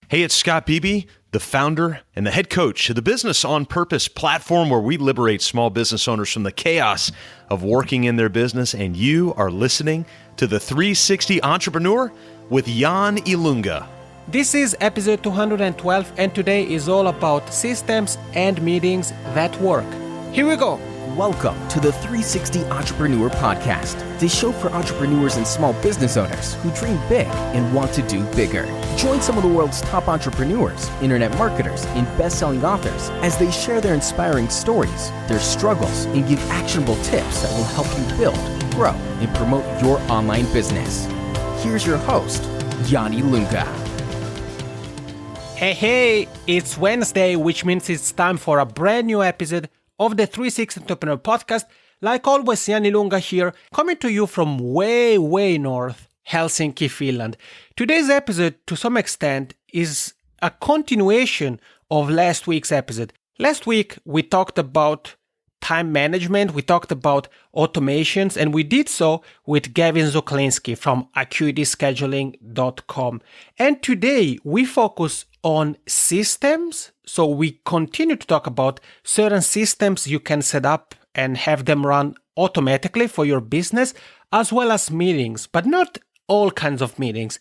Hey, it's Scott Beebe, the founder and the head coach of the Business on Purpose platform, where we liberate small business owners from the chaos of working in their business. And you are listening to the 360 Entrepreneur with Jan Ilunga. This is episode 212, and today is all about systems and meetings that work. Here we go. Welcome to the 360 Entrepreneur Podcast, the show for entrepreneurs and small business owners who dream big and want to do bigger. Join some of the world's top entrepreneurs, internet marketers, and best-selling authors as they share their inspiring stories, their struggles, and give actionable tips that will help you build, grow, and promote your online business. Here's your host, Yanni Lunga. Hey, it's Wednesday, which means it's time for a brand new episode of the 360 Entrepreneur Podcast. Like always, Yanni Lunga here, coming to you from way north, Helsinki, Finland. Today's episode, to some extent, is a continuation of last week's episode. Last week, we talked about time management, we talked about automations, and we did so with Gavin Zuklinski from acuityscheduling.com. And today, we focus on systems. So we continue to talk about certain systems you can set up and have them run automatically for your business, as well as meetings, but not all kinds of meetings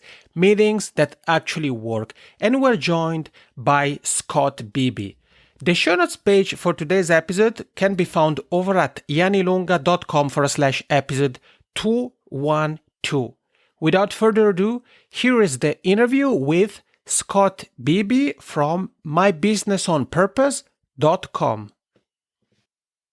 that actually work. And we're joined by Scott Beebe. The show notes page for today's episode can be found over at yannilunga.com/episode 212. Without further ado, here is the interview with Scott Beebe from mybusinessonpurpose.com.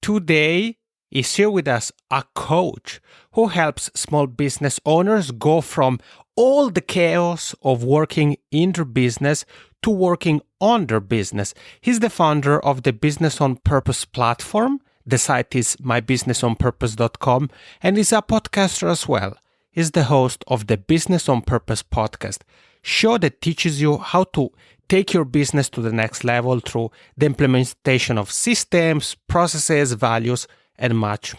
Today is here with us a coach who helps small business owners go from all the chaos of working in their business to working on their business. He's the founder of the Business on Purpose platform. The site is mybusinessonpurpose.com, and he's a podcaster as well. He's the host of the Business on Purpose podcast, show that teaches you how to take your business to the next level through the implementation of systems, processes, values, and much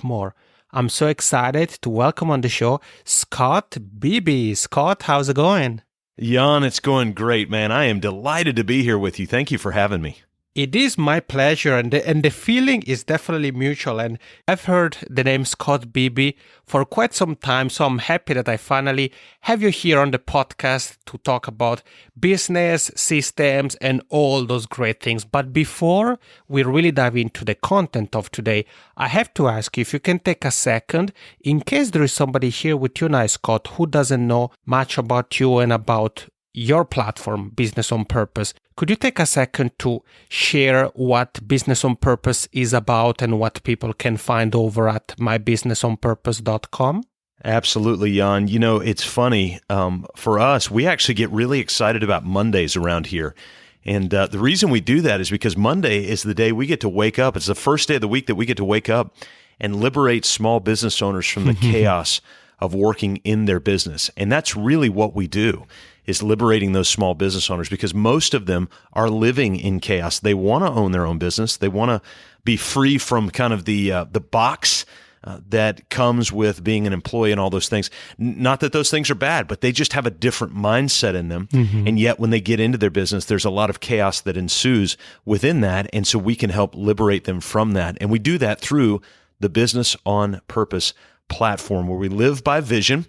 more. I'm so excited to welcome on the show Scott Beebe. Scott, how's it going? Jan, it's going great, man. I am delighted to be here with you. Thank you for having me. It is my pleasure, and the feeling is definitely mutual. And I've heard the name Scott Beebe for quite some time, so I'm happy that I finally have you here on the podcast to talk about business, systems, and all those great things. But before we really dive into the content of today, I have to ask you if you can take a second, in case there is somebody here with you now, Scott, who doesn't know much about you and about your platform, Business on Purpose. Could you take a second to share what Business on Purpose is about and what people can find over at mybusinessonpurpose.com? Absolutely, Jan. You know, it's funny. For us, we actually get really excited about Mondays around here. And the reason we do that is because Monday is the day we get to wake up. It's the first day of the week that we get to wake up and liberate small business owners from the chaos of working in their business. And that's really what we do, is liberating those small business owners, because most of them are living in chaos. They want to own their own business. They want to be free from kind of the box that comes with being an employee and all those things. Not that those things are bad, but they just have a different mindset in them. Mm-hmm. And yet when they get into their business, there's a lot of chaos that ensues within that. And so we can help liberate them from that. And we do that through the Business on Purpose platform, where we live by vision.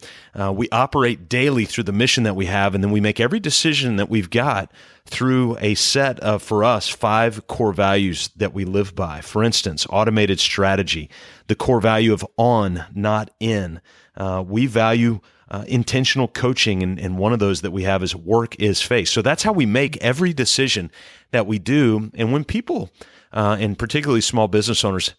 We operate daily through the mission that we have, and then we make every decision that we've got through a set of, for us, 5 core values that we live by. For instance, automated strategy, the core value of on, not in. We value intentional coaching, and one of those that we have is work is face. So that's how we make every decision that we do. And when people, and particularly small business owners,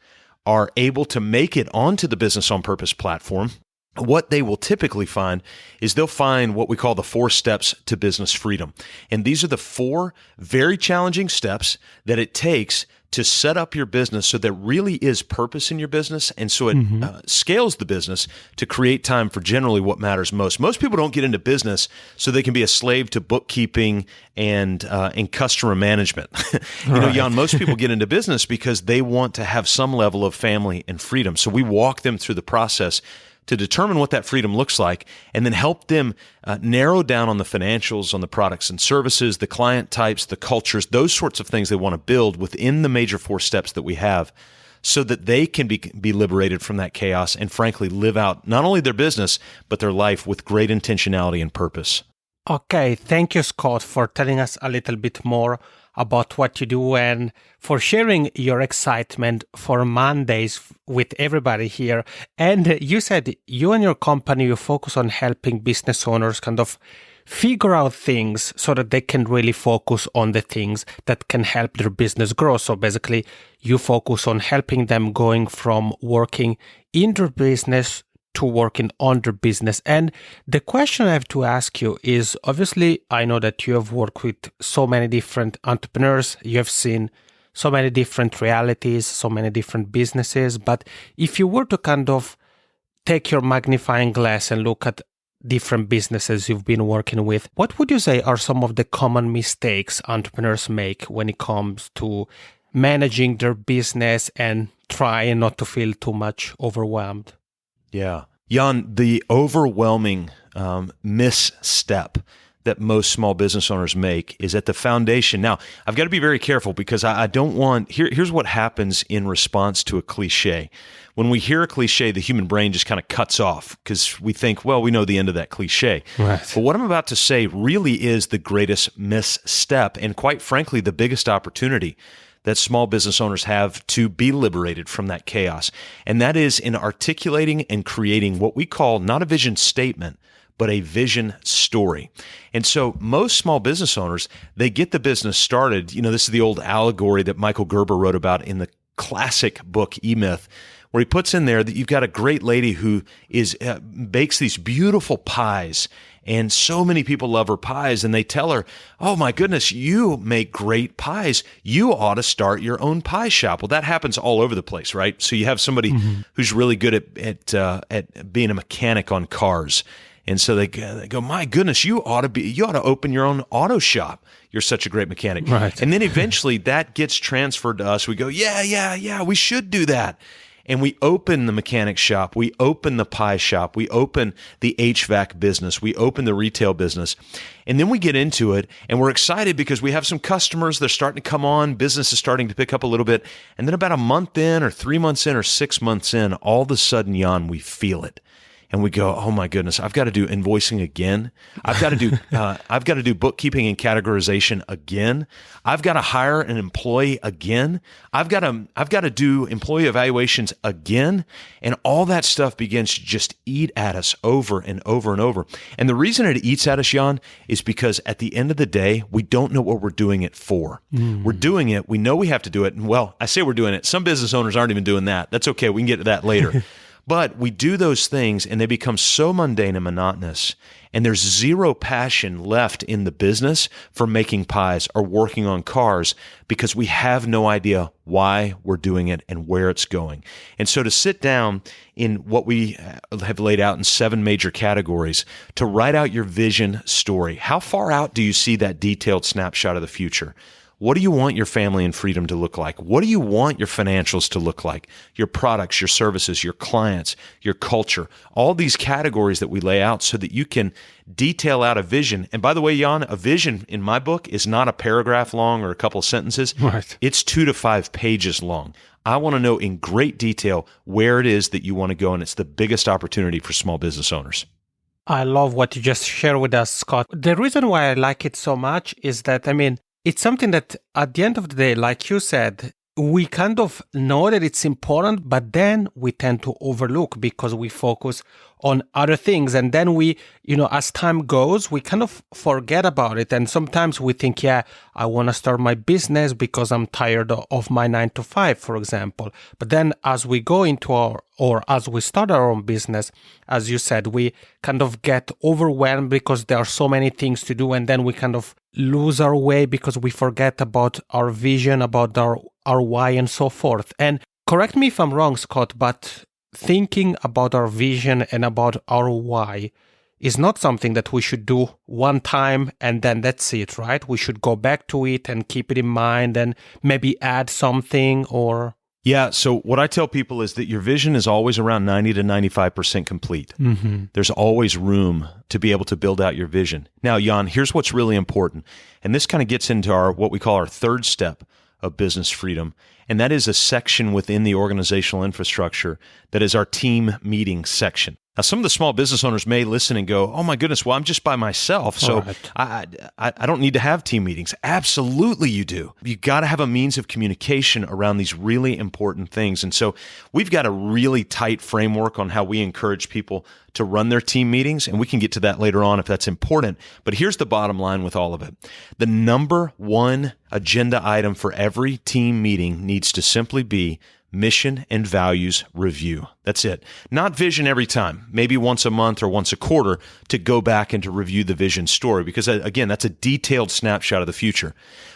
are able to make it onto the Business on Purpose platform, what they will typically find is they'll find what we call the 4 steps to business freedom. And these are the 4 very challenging steps that it takes to set up your business so there really is purpose in your business, and so it scales the business to create time for generally what matters most. Most people don't get into business so they can be a slave to bookkeeping and customer management. You know, Jan, most people get into business because they want to have some level of family and freedom. So we walk them through the process to determine what that freedom looks like, and then help them narrow down on the financials, on the products and services, the client types, the cultures, those sorts of things they want to build within the major 4 steps that we have, so that they can be liberated from that chaos and frankly live out not only their business, but their life with great intentionality and purpose. Okay, thank you, Scott, for telling us a little bit more about what you do and for sharing your excitement for Mondays with everybody here. And you said you and your company, you focus on helping business owners kind of figure out things so that they can really focus on the things that can help their business grow. So basically, you focus on helping them going from working in their business to working on their business. And the question I have to ask you is, obviously, I know that you have worked with so many different entrepreneurs. You have seen so many different realities, so many different businesses. But if you were to kind of take your magnifying glass and look at different businesses you've been working with, what would you say are some of the common mistakes entrepreneurs make when it comes to managing their business and trying not to feel too much overwhelmed? Yeah. Jan, the overwhelming misstep that most small business owners make is at the foundation. Now, I've got to be very careful because I don't want, here's what happens in response to a cliche. When we hear a cliche, the human brain just kind of cuts off because we think, well, we know the end of that cliche. Right. But what I'm about to say really is the greatest misstep and quite frankly, the biggest opportunity that small business owners have to be liberated from that chaos. And that is in articulating and creating what we call not a vision statement, but a vision story. And so most small business owners, they get the business started. You know, this is the old allegory that Michael Gerber wrote about in the classic book, E-Myth, where he puts in there that you've got a great lady who bakes these beautiful pies, and so many people love her pies, and they tell her, oh my goodness, you make great pies. You ought to start your own pie shop. Well, that happens all over the place, right? So you have somebody who's really good at being a mechanic on cars. And so they go, my goodness, you ought to open your own auto shop. You're such a great mechanic. Right. And then eventually that gets transferred to us. We go, yeah, we should do that. And we open the mechanic shop, we open the pie shop, we open the HVAC business, we open the retail business. And then we get into it and we're excited because we have some customers, they're starting to come on, business is starting to pick up a little bit. And then about a month in or 3 months in or 6 months in, all of a sudden, Jan, we feel it. And we go, oh my goodness, I've got to do invoicing again. I've got to do bookkeeping and categorization again. I've got to hire an employee again. I've got to do employee evaluations again. And all that stuff begins to just eat at us over and over and over. And the reason it eats at us, Jan, is because at the end of the day, we don't know what we're doing it for. We're doing it. We know we have to do it. And well, I say we're doing it. Some business owners aren't even doing that. That's okay. We can get to that later. But we do those things and they become so mundane and monotonous, and there's zero passion left in the business for making pies or working on cars because we have no idea why we're doing it and where it's going. And so to sit down in what we have laid out in 7 major categories, to write out your vision story. How far out do you see that detailed snapshot of the future? What do you want your family and freedom to look like? What do you want your financials to look like? Your products, your services, your clients, your culture, all these categories that we lay out so that you can detail out a vision. And by the way, Jan, a vision in my book is not a paragraph long or a couple of sentences. Right. It's 2 to 5 pages long. I want to know in great detail where it is that you want to go, and it's the biggest opportunity for small business owners. I love what you just shared with us, Scott. The reason why I like it so much is that, it's something that at the end of the day, like you said, we kind of know that it's important, but then we tend to overlook because we focus on other things. And then we, as time goes, we kind of forget about it. And sometimes we think, I want to start my business because I'm tired of my 9 to 5, for example. But then as we go into as we start our own business, as you said, we kind of get overwhelmed because there are so many things to do. And then we kind of lose our way because we forget about our vision, about our why and so forth. And correct me if I'm wrong, Scott, but thinking about our vision and about our why is not something that we should do one time and then that's it, right? We should go back to it and keep it in mind and maybe add something or Yeah. So what I tell people is that your vision is always around 90 to 95% complete. There's always room to be able to build out your vision. Now, Jan, here's what's really important. And this kind of gets into what we call our third step of business freedom. And that is a section within the organizational infrastructure that is our team meeting section. Now, some of the small business owners may listen and go, oh my goodness, well, I'm just by myself, so Right. I don't need to have team meetings. Absolutely you do. You got to have a means of communication around these really important things. And so we've got a really tight framework on how we encourage people to run their team meetings, and we can get to that later on if that's important. But here's the bottom line with all of it. The number one agenda item for every team meeting needs to simply be mission and values review. That's it. Not vision every time, maybe once a month or once a quarter to go back and to review the vision story, because again, that's a detailed snapshot of the future.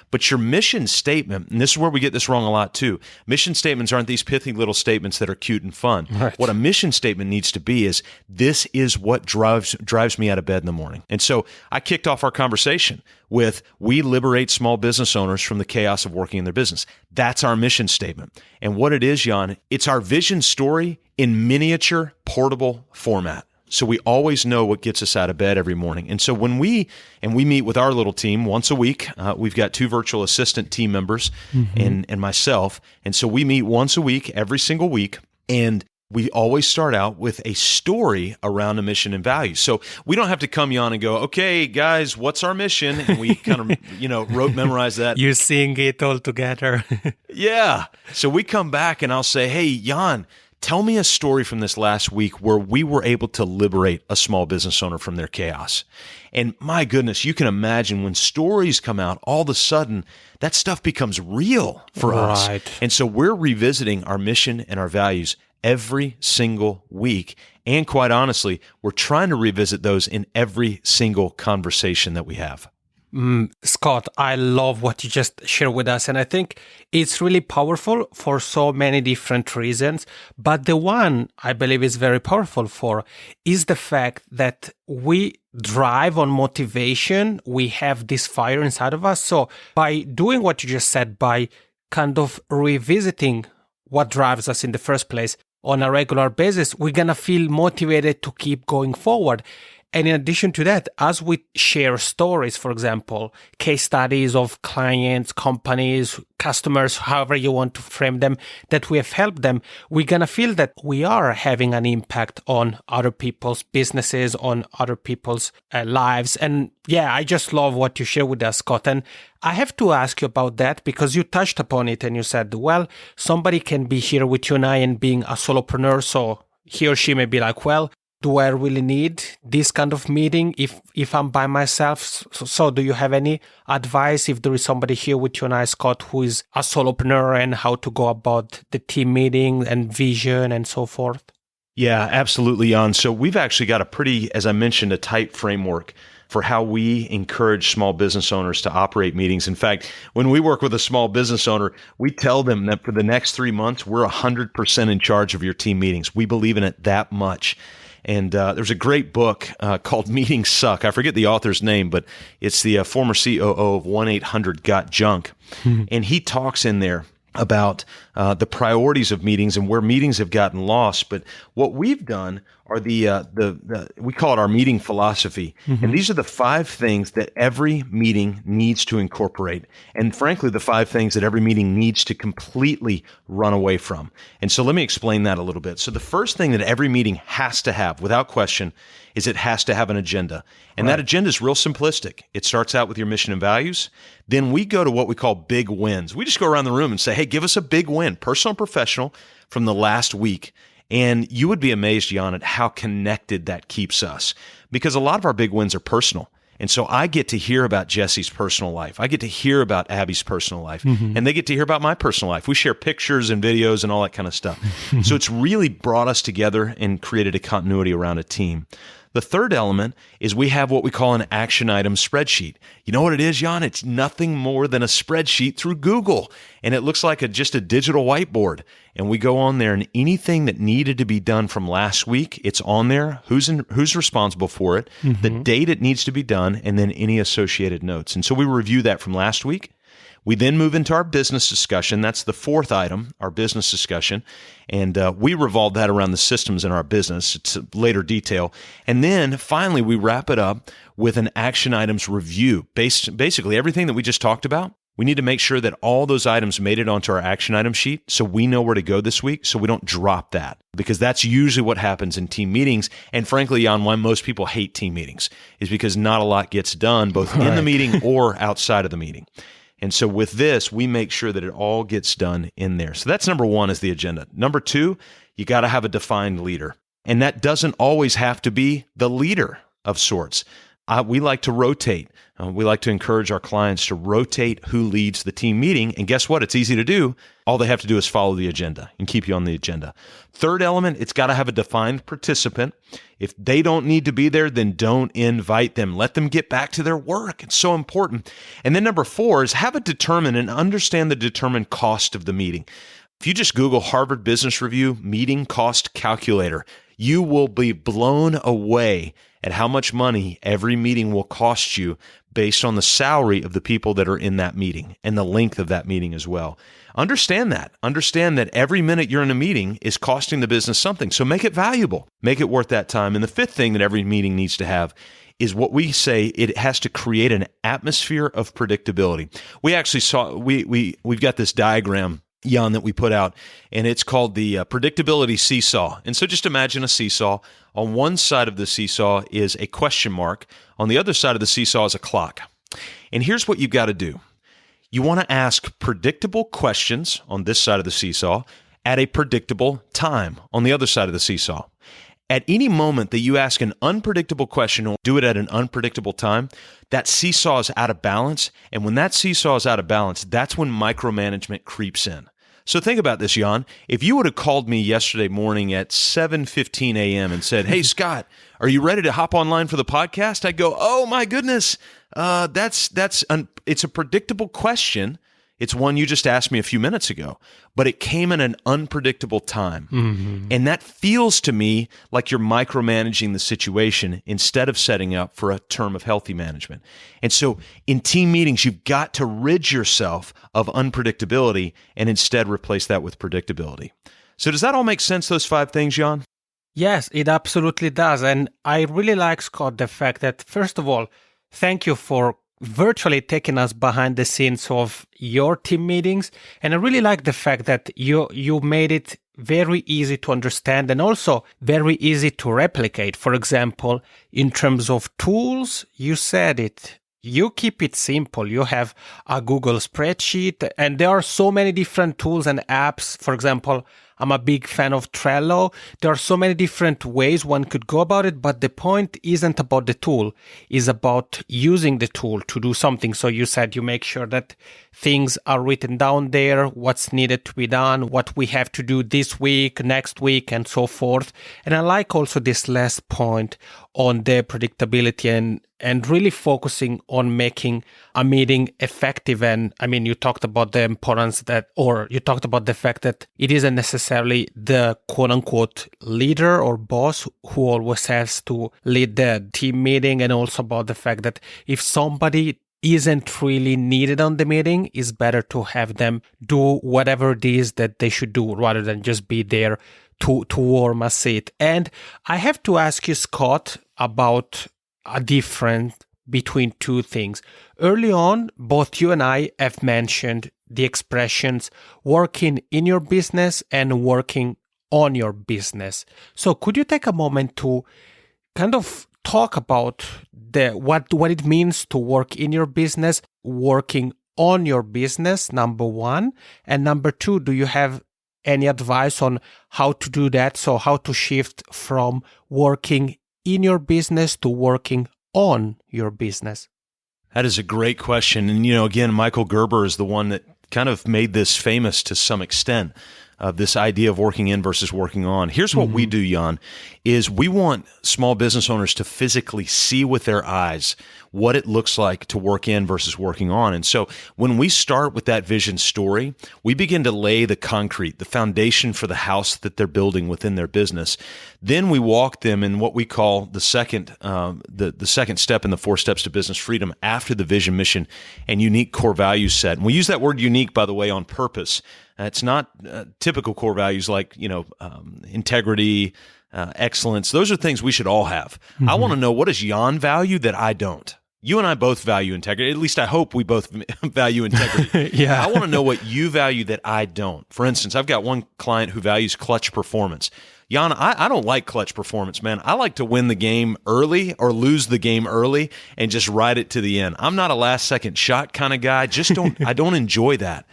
But your mission statement, and this is where we get this wrong a lot too, mission statements aren't these pithy little statements that are cute and fun. Right. What a mission statement needs to be is, this is what drives me out of bed in the morning. And so I kicked off our conversation with, we liberate small business owners from the chaos of working in their business. That's our mission statement. And what it is, Jan, it's our vision story in miniature, portable format. So we always know what gets us out of bed every morning. And so when we meet with our little team once a week, we've got 2 virtual assistant team members and myself. And so we meet once a week, every single week. And we always start out with a story around a mission and values. So we don't have to come on and go, okay, guys, what's our mission? And we kind of, memorize that. You sing it all together. Yeah. So we come back and I'll say, hey, Jan, tell me a story from this last week where we were able to liberate a small business owner from their chaos. And my goodness, you can imagine when stories come out, all of a sudden, that stuff becomes real for us. Right. And so we're revisiting our mission and our values every single week. And quite honestly, we're trying to revisit those in every single conversation that we have. Scott, I love what you just shared with us. And I think it's really powerful for so many different reasons. But the one I believe is very powerful for is the fact that we drive on motivation. We have this fire inside of us. So by doing what you just said, by kind of revisiting what drives us in the first place on a regular basis, we're going to feel motivated to keep going forward. And in addition to that, as we share stories, for example, case studies of clients, companies, customers, however you want to frame them, that we have helped them, we're going to feel that we are having an impact on other people's businesses, on other people's lives. And yeah, I just love what you share with us, Scott. And I have to ask you about that because you touched upon it and you said, well, somebody can be here with you and I and being a solopreneur. So he or she may be like, well, do I really need this kind of meeting if I'm by myself? So do you have any advice if there is somebody here with you and I, Scott, who is a solopreneur, and how to go about the team meeting and vision and so forth? Yeah, absolutely, Jan. So we've actually got a pretty, as I mentioned, a tight framework for how we encourage small business owners to operate meetings. In fact, when we work with a small business owner, we tell them that for the next 3 months, we're 100% in charge of your team meetings. We believe in it that much. And there's a great book called Meetings Suck. I forget the author's name, but it's the former COO of 1-800-GOT-JUNK. And he talks in there about the priorities of meetings and where meetings have gotten lost. But what we've done are we call it our meeting philosophy. And these are the 5 things that every meeting needs to incorporate. And frankly, the 5 things that every meeting needs to completely run away from. And so let me explain that a little bit. So the first thing that every meeting has to have, without question, is it has to have an agenda. And that agenda is real simplistic. It starts out with your mission and values. Then we go to what we call big wins. We just go around the room and say, hey, give us a big win, personal and professional, from the last week. And you would be amazed, Jan, at how connected that keeps us, because a lot of our big wins are personal. And so I get to hear about Jesse's personal life. I get to hear about Abby's personal life. And they get to hear about my personal life. We share pictures and videos and all that kind of stuff. So it's really brought us together and created a continuity around a team. The third element is we have what we call an action item spreadsheet. You know what it is, Jan? It's nothing more than a spreadsheet through Google. And it looks like just a digital whiteboard. And we go on there, and anything that needed to be done from last week, it's on there. Who's responsible for it, the date it needs to be done, and then any associated notes. And so we review that from last week. We then move into our business discussion. That's the fourth item, our business discussion. And we revolve that around the systems in our business. It's a later detail. And then finally, we wrap it up with an action items review. Basically, everything that we just talked about, we need to make sure that all those items made it onto our action item sheet so we know where to go this week so we don't drop that, because that's usually what happens in team meetings. And frankly, Jan, why most people hate team meetings is because not a lot gets done both in the meeting or outside of the meeting. And so with this, we make sure that it all gets done in there. So that's number one, is the agenda. Number two, you got to have a defined leader. And that doesn't always have to be the leader of sorts. We like to rotate. We like to encourage our clients to rotate who leads the team meeting. And guess what? It's easy to do. All they have to do is follow the agenda and keep you on the agenda. Third element, it's got to have a defined participant. If they don't need to be there, then don't invite them. Let them get back to their work. It's so important. And then number four is have a determined and understand the determined cost of the meeting. If you just Google Harvard Business Review meeting cost calculator, you will be blown away at how much money every meeting will cost you based on the salary of the people that are in that meeting and the length of that meeting as well. Understand that. Understand that every minute you're in a meeting is costing the business something. So make it valuable. Make it worth that time. And the fifth thing that every meeting needs to have is what we say, it has to create an atmosphere of predictability. We actually saw, we've got this diagram, Jan, that we put out, and it's called the Predictability Seesaw. And so just imagine a seesaw. On one side of the seesaw is a question mark. On the other side of the seesaw is a clock. And here's what you've got to do. You want to ask predictable questions on this side of the seesaw at a predictable time on the other side of the seesaw. At any moment that you ask an unpredictable question or do it at an unpredictable time, that seesaw is out of balance. And when that seesaw is out of balance, that's when micromanagement creeps in. So think about this, Jan. If you would have called me yesterday morning at 7:15 a.m. and said, "Hey, Scott, are you ready to hop online for the podcast?" I'd go, "Oh my goodness, it's a predictable question. It's one you just asked me a few minutes ago, but it came in an unpredictable time." Mm-hmm. And that feels to me like you're micromanaging the situation instead of setting up for a term of healthy management. And so in team meetings, you've got to rid yourself of unpredictability and instead replace that with predictability. So does that all make sense, those 5 things, Jan? Yes, it absolutely does. And I really like, Scott, the fact that, first of all, thank you for virtually taking us behind the scenes of your team meetings. And I really like the fact that you made it very easy to understand and also very easy to replicate. For example, in terms of tools, you said it. You keep it simple. You have a Google spreadsheet, and there are so many different tools and apps. For example, I'm a big fan of Trello. There are so many different ways one could go about it, but the point isn't about the tool. It's about using the tool to do something. So you said you make sure that things are written down there, what's needed to be done, what we have to do this week, next week, and so forth. And I like also this last point on the predictability and really focusing on making a meeting effective. And I mean, you talked about the importance you talked about the fact that it isn't necessarily the quote unquote leader or boss who always has to lead the team meeting, and also about the fact that if somebody isn't really needed on the meeting, it's better to have them do whatever it is that they should do rather than just be there to warm a seat. And I have to ask you, Scott, about a difference between 2 things. Early on, both you and I have mentioned the expressions working in your business and working on your business. So could you take a moment to kind of talk about what it means to work in your business, working on your business, number 1, and number 2, do you have any advice on how to do that? So how to shift from working in your business to working on your business? That is a great question. And, again, Michael Gerber is the one that kind of made this famous to some extent, this idea of working in versus working on. Here's what we do, Jan, is we want small business owners to physically see with their eyes what it looks like to work in versus working on. And so when we start with that vision story, we begin to lay the concrete, the foundation for the house that they're building within their business. Then we walk them in what we call the second step in the 4 steps to business freedom after the vision, mission, and unique core values set. And we use that word unique, by the way, on purpose. It's not typical core values like, integrity, excellence. Those are things we should all have. I want to know, what does Jan value that I don't? You and I both value integrity. At least I hope we both value integrity. Yeah. I want to know what you value that I don't. For instance, I've got one client who values clutch performance. Jan, I don't like clutch performance, man. I like to win the game early or lose the game early and just ride it to the end. I'm not a last second shot kind of guy. I don't enjoy that.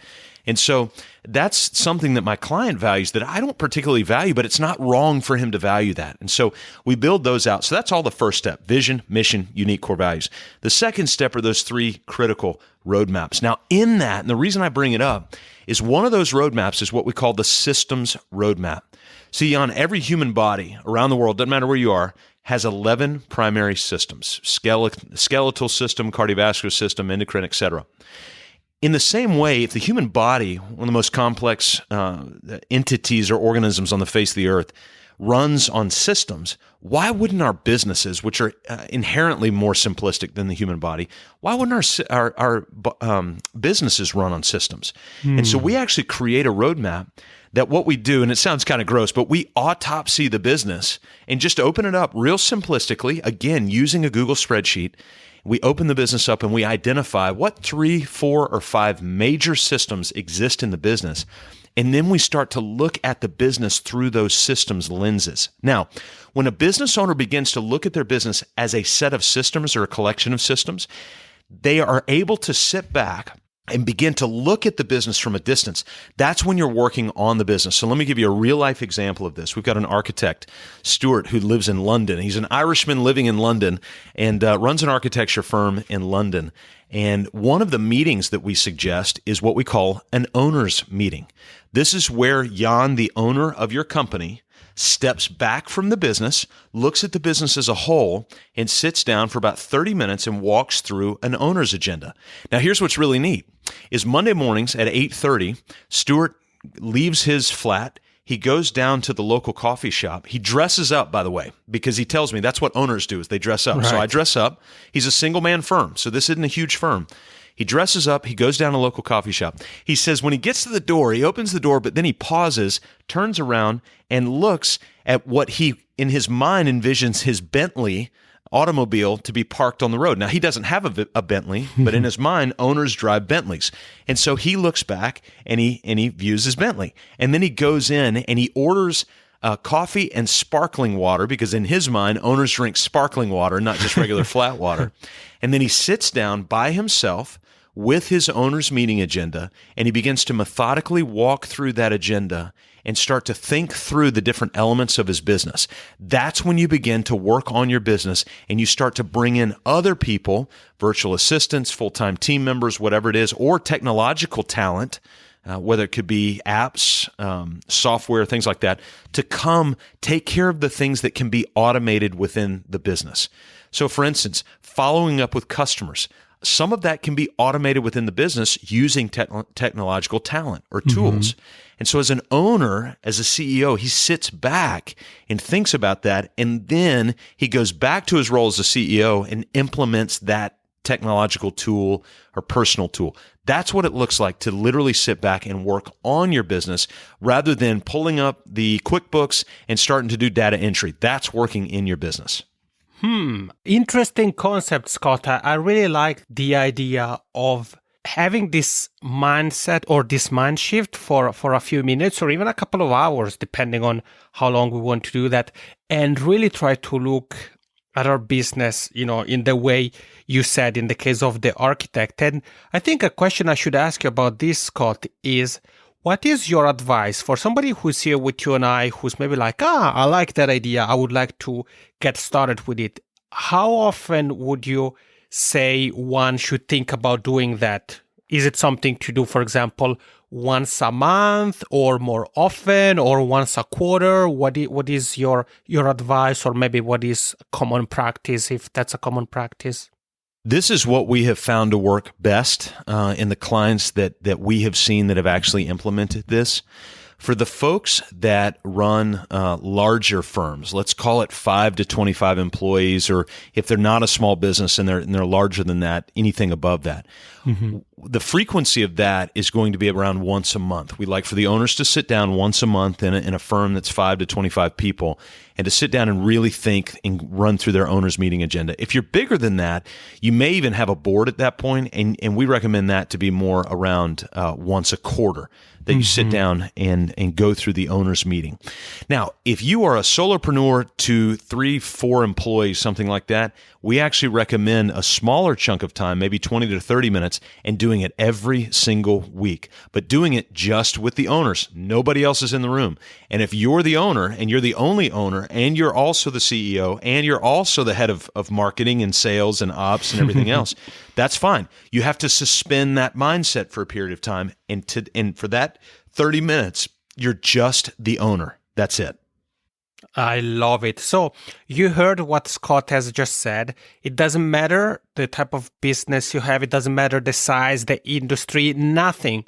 And so that's something that my client values that I don't particularly value, but it's not wrong for him to value that. And so we build those out. So that's all the first step: vision, mission, unique core values. The second step are those 3 critical roadmaps. Now, in that, and the reason I bring it up is one of those roadmaps is what we call the systems roadmap. See, on every human body around the world, doesn't matter where you are, has 11 primary systems: skeletal system, cardiovascular system, endocrine, etc. In the same way, if the human body, one of the most complex entities or organisms on the face of the earth, runs on systems, why wouldn't our businesses, which are inherently more simplistic than the human body, why wouldn't our businesses run on systems? And so we actually create a roadmap that what we do, and it sounds kind of gross, but we autopsy the business and just open it up real simplistically, again, using a Google spreadsheet. We open the business up and we identify what 3, 4, or 5 major systems exist in the business. And then we start to look at the business through those systems lenses. Now, when a business owner begins to look at their business as a set of systems or a collection of systems, they are able to sit back and begin to look at the business from a distance. That's when you're working on the business. So let me give you a real life example of this. We've got an architect, Stuart, who lives in London. He's an Irishman living in London and runs an architecture firm in London. And one of the meetings that we suggest is what we call an owner's meeting. This is where Jan, the owner of your company, steps back from the business, looks at the business as a whole, and sits down for about 30 minutes and walks through an owner's agenda. Now, here's what's really neat, is Monday mornings at 8:30, Stuart leaves his flat. He goes down to the local coffee shop. He dresses up, by the way, because he tells me that's what owners do, is they dress up. Right. So I dress up. He's a single-man firm, so this isn't a huge firm. He dresses up, he goes down to a local coffee shop. He says when he gets to the door, he opens the door, but then he pauses, turns around, and looks at what he, in his mind, envisions his Bentley automobile to be parked on the road. Now, he doesn't have a Bentley, but in his mind, owners drive Bentleys. And so he looks back and he views his Bentley. And then he goes in and he orders coffee and sparkling water, because in his mind, owners drink sparkling water, not just regular flat water. And then he sits down by himself with his owner's meeting agenda, and he begins to methodically walk through that agenda and start to think through the different elements of his business. That's when you begin to work on your business and you start to bring in other people, virtual assistants, full-time team members, whatever it is, or technological talent, whether it could be apps, software, things like that, to come take care of the things that can be automated within the business. So for instance, following up with customers, some of that can be automated within the business using technological talent or tools. Mm-hmm. And so as an owner, as a CEO, he sits back and thinks about that, and then he goes back to his role as a CEO and implements that technological tool or personal tool. That's what it looks like to literally sit back and work on your business rather than pulling up the QuickBooks and starting to do data entry. That's working in your business. Interesting concept, Scott. I really like the idea of having this mindset or this mind shift for a few minutes or even a couple of hours, depending on how long we want to do that, and really try to look at our business, in the way you said in the case of the architect. And I think a question I should ask you about this, Scott, is what is your advice for somebody who's here with you and I, who's maybe like, I like that idea, I would like to get started with it. How often would you say one should think about doing that? Is it something to do, for example, once a month or more often or once a quarter? What is your advice, or maybe what is common practice, if that's a common practice? This is what we have found to work best in the clients that we have seen that have actually implemented this. For the folks that run larger firms, let's call it 5 to 25 employees, or if they're not a small business and they're larger than that, anything above that. Mm-hmm. The frequency of that is going to be around once a month. We like for the owners to sit down once a month in a firm that's 5 to 25 people and to sit down and really think and run through their owner's meeting agenda. If you're bigger than that, you may even have a board at that point, and we recommend that to be more around once a quarter, that you sit down and go through the owner's meeting. Now, if you are a solopreneur to 3-4 employees, something like that, we actually recommend a smaller chunk of time, maybe 20 to 30 minutes, and doing it every single week, but doing it just with the owners. Nobody else is in the room. And if you're the owner and you're the only owner and you're also the CEO and you're also the head of marketing and sales and ops and everything else, that's fine. You have to suspend that mindset for a period of time. And for that 30 minutes, you're just the owner. That's it. I love it. So you heard what Scott has just said. It doesn't matter the type of business you have. It doesn't matter the size, the industry, nothing.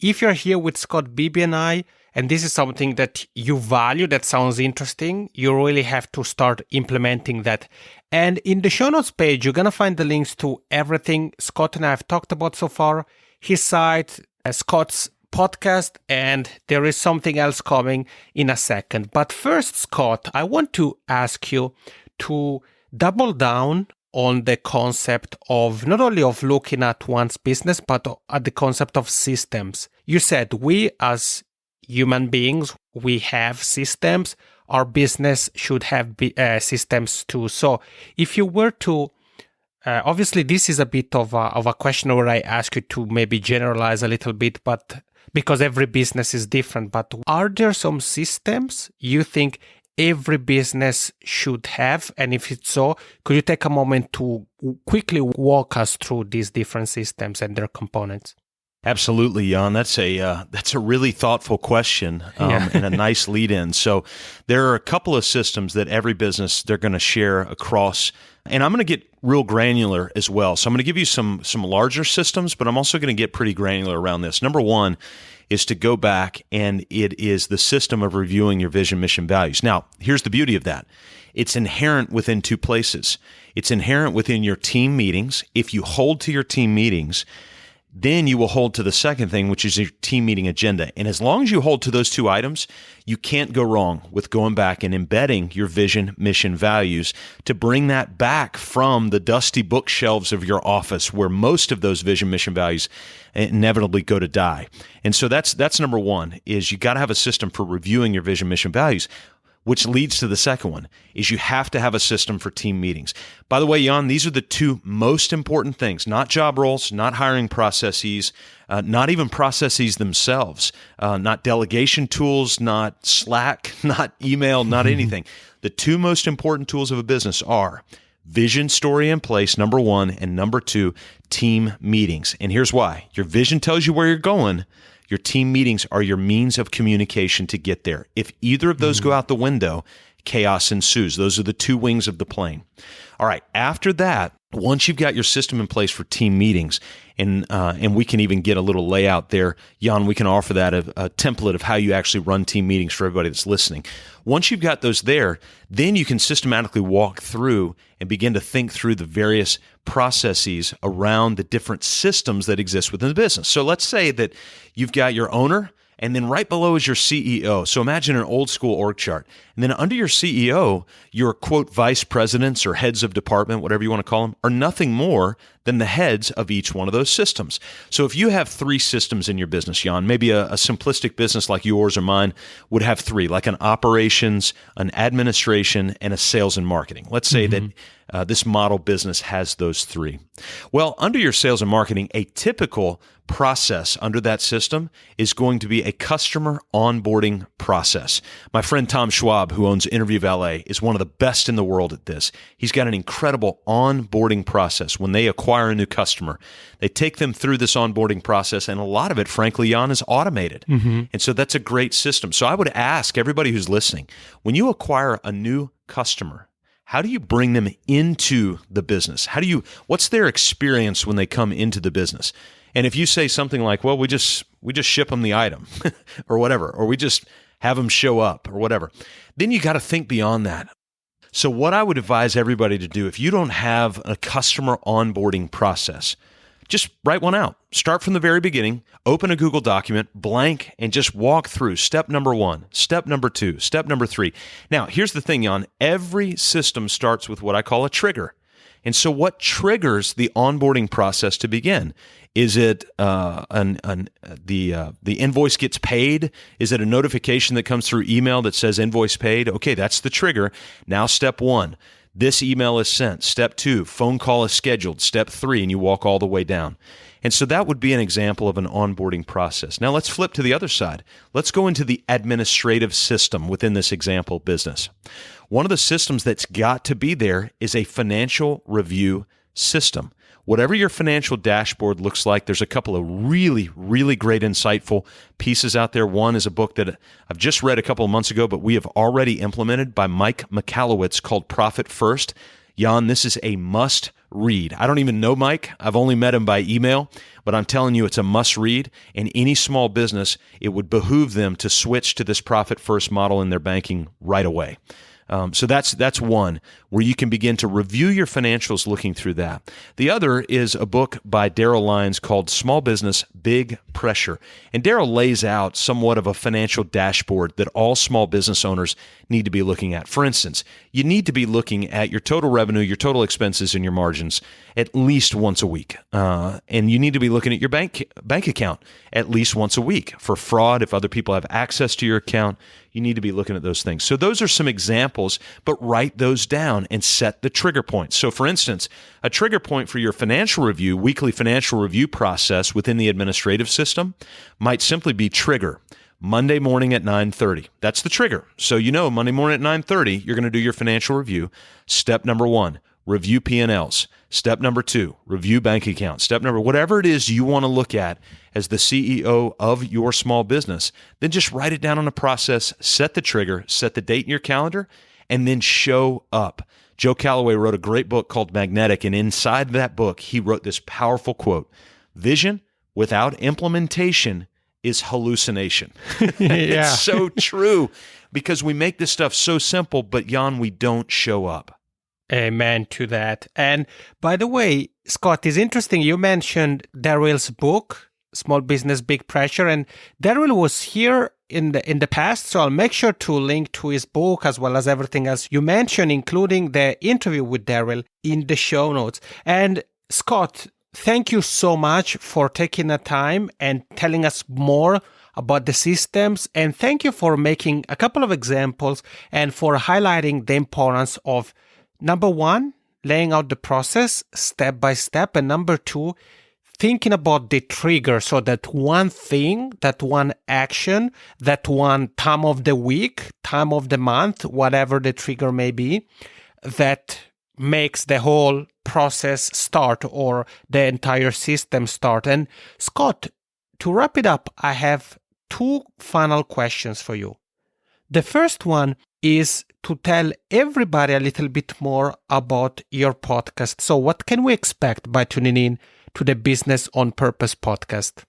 If you're here with Scott Beebe and I, and this is something that you value, that sounds interesting, you really have to start implementing that. And in the show notes page, you're going to find the links to everything Scott and I have talked about so far, his site, Scott's podcast, and there is something else coming in a second. But first, Scott, I want to ask you to double down on the concept of not only of looking at one's business, but at the concept of systems. You said we as human beings, we have systems. Our business should have systems too. So if you were to obviously, this is a bit of a question where I ask you to maybe generalize a little bit, but because every business is different. But are there some systems you think every business should have? And if it's so, could you take a moment to quickly walk us through these different systems and their components? Absolutely, Jan. That's a really thoughtful question and a nice lead-in. So there are a couple of systems that every business they're going to share across, and I'm going to get real granular as well. So I'm going to give you some larger systems, but I'm also going to get pretty granular around this. Number one is to go back, and it is the system of reviewing your vision, mission, values. Now, here's the beauty of that. It's inherent within two places. It's inherent within your team meetings. If you hold to your team meetings, then you will hold to the second thing, which is your team meeting agenda. And as long as you hold to those two items, you can't go wrong with going back and embedding your vision, mission, values to bring that back from the dusty bookshelves of your office where most of those vision, mission, values inevitably go to die. And so that's number one, is you got to have a system for reviewing your vision, mission, values. Which leads to the second one, is you have to have a system for team meetings. By the way, Jan, these are the two most important things, not job roles, not hiring processes, not even processes themselves, not delegation tools, not Slack, not email, not anything. The two most important tools of a business are vision story in place, number one, and number two, team meetings. And here's why. Your vision tells you where you're going. Your team meetings are your means of communication to get there. If either of those go out the window, chaos ensues. Those are the two wings of the plane. All right. After that, once you've got your system in place for team meetings, and we can even get a little layout there, Jan, we can offer that a template of how you actually run team meetings for everybody that's listening. Once you've got those there, then you can systematically walk through and begin to think through the various processes around the different systems that exist within the business. So let's say that you've got your owner, and then right below is your CEO. So imagine an old school org chart. And then under your CEO, your quote vice presidents or heads of department, whatever you want to call them, are nothing more than the heads of each one of those systems. So if you have three systems in your business, Jan, maybe a simplistic business like yours or mine would have three, like an operations, an administration, and a sales and marketing. Let's say that this model business has those three. Well, under your sales and marketing, a typical process under that system is going to be a customer onboarding process. My friend Tom Schwab, who owns Interview Valet, is one of the best in the world at this. He's got an incredible onboarding process. When they acquire a new customer, they take them through this onboarding process, and a lot of it, frankly, Jan, is automated. And so that's a great system. So I would ask everybody who's listening, when you acquire a new customer, how do you bring them into the business? What's their experience when they come into the business? And if you say something like, well, we just ship them the item or whatever, or we just have them show up or whatever, then you got to think beyond that. So what I would advise everybody to do, if you don't have a customer onboarding process, just write one out. Start from the very beginning, open a Google document, blank, and just walk through step number 1, step number 2, step number 3. Now, here's the thing, Jan. Every system starts with what I call a trigger. And so what triggers the onboarding process to begin? Is it the invoice gets paid? Is it a notification that comes through email that says invoice paid? Okay, that's the trigger. Now step 1, this email is sent. Step 2, phone call is scheduled. Step 3, and you walk all the way down. And so that would be an example of an onboarding process. Now let's flip to the other side. Let's go into the administrative system within this example business. One of the systems that's got to be there is a financial review system. Whatever your financial dashboard looks like, there's a couple of really, really great, insightful pieces out there. One is a book that I've just read a couple of months ago, but we have already implemented by Mike Michalowicz called Profit First. Jan, this is a must read. I don't even know Mike. I've only met him by email, but I'm telling you, it's a must read. And any small business, it would behoove them to switch to this Profit First model in their banking right away. So that's one where you can begin to review your financials looking through that. The other is a book by Daryl Lyons called Small Business, Big Pressure. And Daryl lays out somewhat of a financial dashboard that all small business owners need to be looking at. For instance, you need to be looking at your total revenue, your total expenses, and your margins at least once a week. And you need to be looking at your bank account at least once a week. For fraud, if other people have access to your account, you need to be looking at those things. So those are some examples, but write those down and set the trigger points. So for instance, a trigger point for your financial review, weekly financial review process within the administrative system might simply be trigger. Monday morning at 9:30. That's the trigger. So Monday morning at 9:30, you're going to do your financial review. Step number 1, review P&Ls. Step number 2, review bank accounts. Step number, whatever it is you want to look at as the CEO of your small business, then just write it down on a process, set the trigger, set the date in your calendar, and then show up. Joe Calloway wrote a great book called Magnetic, and inside that book, he wrote this powerful quote: vision without implementation is hallucination. Yeah. It's so true because we make this stuff so simple, but Jan, we don't show up. Amen to that. And by the way, Scott, it's interesting. You mentioned Daryl's book, Small Business, Big Pressure, and Daryl was here in the past, so I'll make sure to link to his book as well as everything else you mentioned, including the interview with Daryl in the show notes. And Scott, thank you so much for taking the time and telling us more about the systems. And thank you for making a couple of examples and for highlighting the importance of, number 1, laying out the process step by step. And number 2, thinking about the trigger. So that one thing, that one action, that one time of the week, time of the month, whatever the trigger may be, that makes the whole process start or the entire system start. And Scott, to wrap it up, I have 2 final questions for you. The first one is to tell everybody a little bit more about your podcast. So what can we expect by tuning in to the Business on Purpose podcast?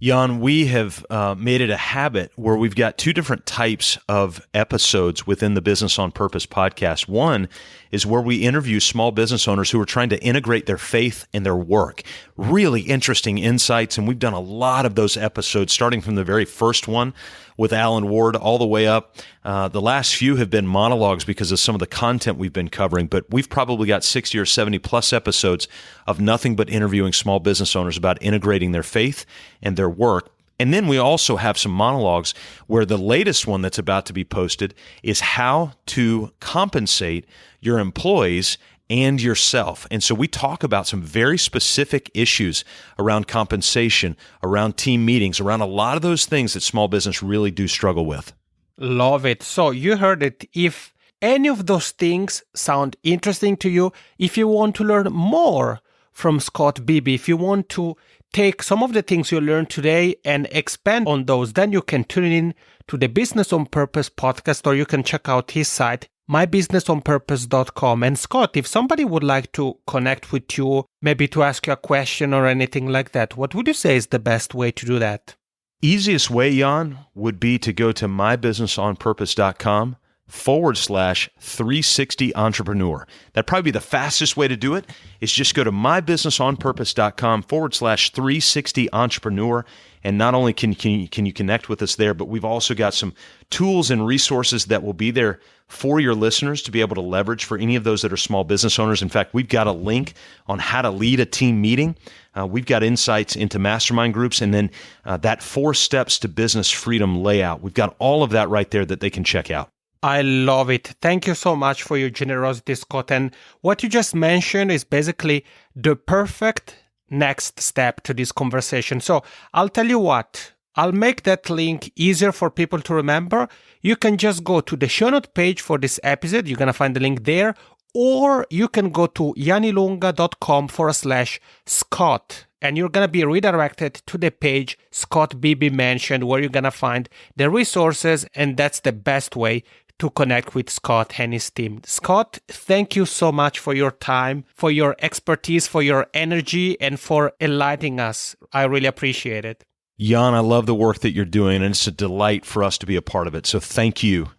Jan, we have made it a habit where we've got 2 different types of episodes within the Business on Purpose podcast. One is where we interview small business owners who are trying to integrate their faith in their work. Really interesting insights, and we've done a lot of those episodes, starting from the very first one with Alan Ward all the way up. The last few have been monologues because of some of the content we've been covering, but we've probably got 60 or 70 plus episodes of nothing but interviewing small business owners about integrating their faith and their work. And then we also have some monologues where the latest one that's about to be posted is how to compensate your employees and yourself. And so we talk about some very specific issues around compensation, around team meetings, around a lot of those things that small business really do struggle with. Love it. So you heard it. If any of those things sound interesting to you, if you want to learn more from Scott Beebe, if you want to take some of the things you learned today and expand on those, then you can tune in to the Business on Purpose podcast, or you can check out his site, mybusinessonpurpose.com. And Scott, if somebody would like to connect with you, maybe to ask you a question or anything like that, what would you say is the best way to do that? Easiest way, Jan, would be to go to mybusinessonpurpose.com/360 entrepreneur. That'd probably be the fastest way to do it, is just go to mybusinessonpurpose.com/360 entrepreneur. And not only can you connect with us there, but we've also got some tools and resources that will be there for your listeners to be able to leverage for any of those that are small business owners. In fact, we've got a link on how to lead a team meeting. We've got insights into mastermind groups, and then that 4 steps to business freedom layout. We've got all of that right there that they can check out. I love it. Thank you so much for your generosity, Scott. And what you just mentioned is basically the perfect next step to this conversation. So I'll tell you what, I'll make that link easier for people to remember. You can just go to the show note page for this episode. You're going to find the link there. Or you can go to janilunga.com/Scott. And you're going to be redirected to the page Scott Beebe mentioned, where you're going to find the resources. And that's the best way to connect with Scott and his team. Scott, thank you so much for your time, for your expertise, for your energy, and for enlightening us. I really appreciate it. Jan, I love the work that you're doing, and it's a delight for us to be a part of it. So thank you.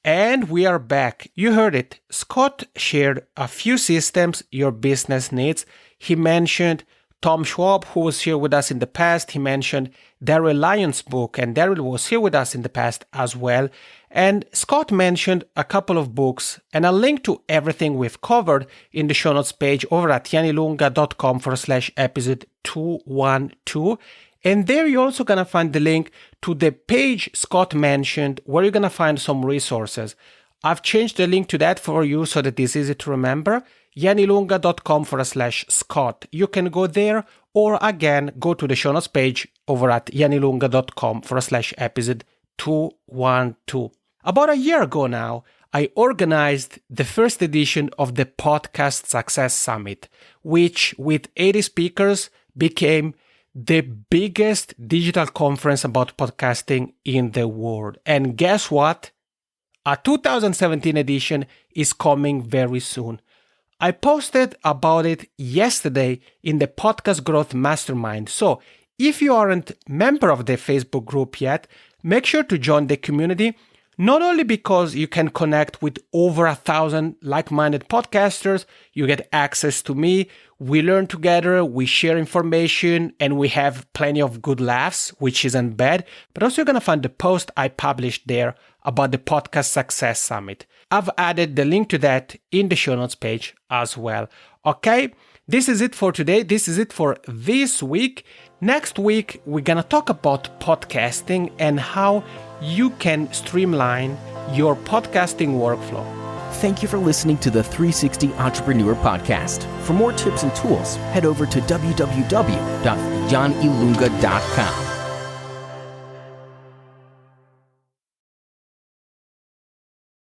And we are back. You heard it. Scott shared a few systems your business needs. He mentioned Tom Schwab, who was here with us in the past. He mentioned Daryl Lyon's book, and Daryl was here with us in the past as well. And Scott mentioned a couple of books, and I'll link to everything we've covered in the show notes page over at janilunga.com/episode 212. And there you're also going to find the link to the page Scott mentioned, where you're going to find some resources. I've changed the link to that for you so that it's easy to remember. janilunga.com/Scott. You can go there, or again, go to the show notes page over at janilunga.com/episode 212. About a year ago now, I organized the first edition of the Podcast Success Summit, which with 80 speakers became the biggest digital conference about podcasting in the world. And guess what? A 2017 edition is coming very soon. I posted about it yesterday in the Podcast Growth Mastermind. So if you aren't a member of the Facebook group yet, make sure to join the community, not only because you can connect with over 1,000 like-minded podcasters, you get access to me, we learn together, we share information, and we have plenty of good laughs, which isn't bad, but also you're going to find the post I published there about the Podcast Success Summit. I've added the link to that in the show notes page as well. Okay, this is it for today. This is it for this week. Next week, we're going to talk about podcasting and how you can streamline your podcasting workflow. Thank you for listening to the 360 Entrepreneur Podcast. For more tips and tools, head over to www.janilunga.com.